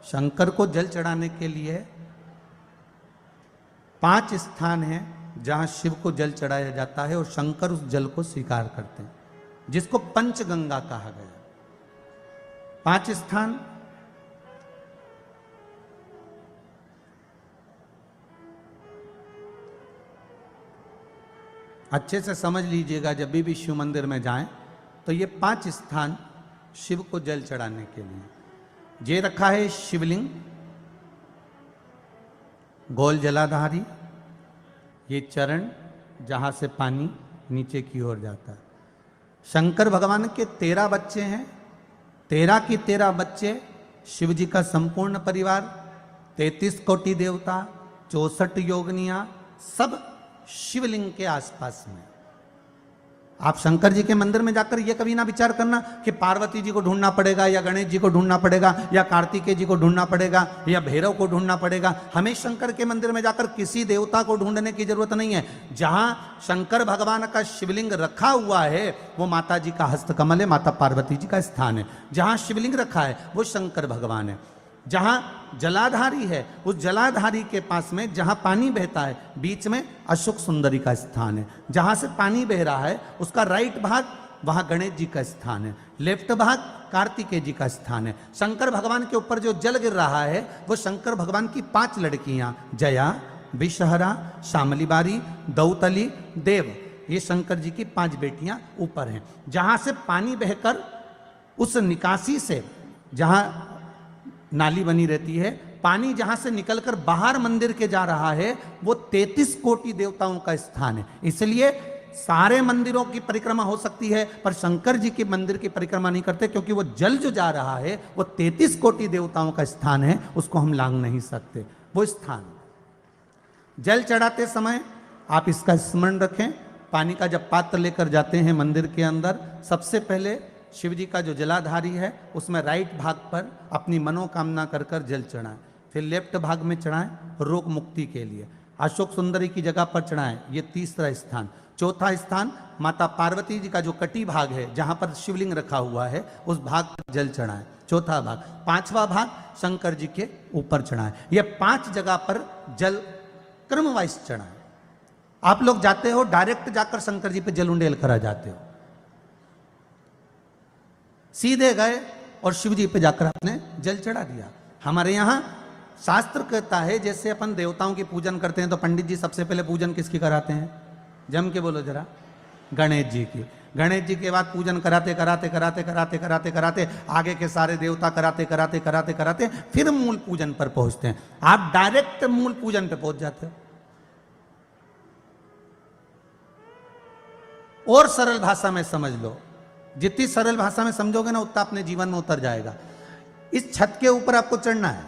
शंकर को जल चढ़ाने के लिए 5 स्थान हैं जहां शिव को जल चढ़ाया जाता है और शंकर उस जल को स्वीकार करते हैं, जिसको पंचगंगा कहा गया। 5 स्थान अच्छे से समझ लीजिएगा, जब भी शिव मंदिर में जाएं तो ये 5 स्थान शिव को जल चढ़ाने के लिए ये रखा है। शिवलिंग, गोल जलाधारी, ये चरण जहां से पानी नीचे की ओर जाता है। शंकर भगवान के 13 बच्चे हैं, 13 की 13 बच्चे, शिव जी का संपूर्ण परिवार, 33 कोटि देवता, 64 योगनियां, सब शिवलिंग के आसपास में। आप शंकर जी के मंदिर में जाकर यह कभी ना विचार करना कि पार्वती जी को ढूंढना पड़ेगा या गणेश जी को ढूंढना पड़ेगा या कार्तिकेय जी को ढूंढना पड़ेगा या भैरव को ढूंढना पड़ेगा। हमें शंकर के मंदिर में जाकर किसी देवता को ढूंढने की जरूरत नहीं है। जहां शंकर भगवान का शिवलिंग रखा हुआ है वो माता जी का हस्तकमल है, माता पार्वती जी का स्थान है। जहां शिवलिंग रखा है वो शंकर भगवान है। जहां जलाधारी है उस जलाधारी के पास में जहां पानी बहता है बीच में अशोक सुंदरी का स्थान है। जहां से पानी बह रहा है उसका राइट भाग वहां गणेश जी का स्थान है, लेफ्ट भाग कार्तिकेय जी का स्थान है। शंकर भगवान के ऊपर जो जल गिर रहा है वो शंकर भगवान की 5 लड़कियां, जया, विषहरा, शामलीबारी, दौतली, देव, ये शंकर जी की 5 बेटियां ऊपर हैं। जहां से पानी बहकर उस निकासी से, जहां नाली बनी रहती है, पानी जहां से निकलकर बाहर मंदिर के जा रहा है वो 33 कोटि देवताओं का स्थान है। इसलिए सारे मंदिरों की परिक्रमा हो सकती है पर शंकर जी के मंदिर की परिक्रमा नहीं करते, क्योंकि वो जल जो जा रहा है वो 33 कोटि देवताओं का स्थान है, उसको हम लांघ नहीं सकते। वो स्थान जल चढ़ाते समय आप इसका स्मरण रखें। पानी का जब पात्र लेकर जाते हैं मंदिर के अंदर, सबसे पहले शिव जी का जो जलाधारी है उसमें राइट भाग पर अपनी मनोकामना कर कर जल चढ़ाएं, फिर लेफ्ट भाग में चढ़ाएं रोग मुक्ति के लिए। अशोक सुंदरी की जगह पर चढ़ाएं, ये तीसरा स्थान। चौथा स्थान माता पार्वती जी का जो कटी भाग है जहां पर शिवलिंग रखा हुआ है उस भाग पर जल चढ़ाएं, चौथा भाग। 5वां भाग शंकर जी के ऊपर चढ़ाएं। ये 5 जगह पर जल क्रम वाइज चढ़ाएं। आप लोग जाते हो डायरेक्ट जाकर शंकर जी पे जल उंडेल करा जाते हो, सीधे गए और शिव जी पे जाकर आपने जल चढ़ा दिया। हमारे यहां शास्त्र कहता है जैसे अपन देवताओं की पूजन करते हैं तो पंडित जी सबसे पहले पूजन किसकी कराते हैं? जम के बोलो जरा, गणेश जी की। गणेश जी के बाद पूजन कराते कराते कराते कराते कराते कराते आगे के सारे देवता कराते कराते कराते कराते फिर मूल पूजन पर पहुंचते हैं। आप डायरेक्ट मूल पूजन पे पहुंच जाते हो। और सरल भाषा में समझ लो, जितनी सरल भाषा में समझोगे ना उतना अपने जीवन में उतर जाएगा। इस छत के ऊपर आपको चढ़ना है,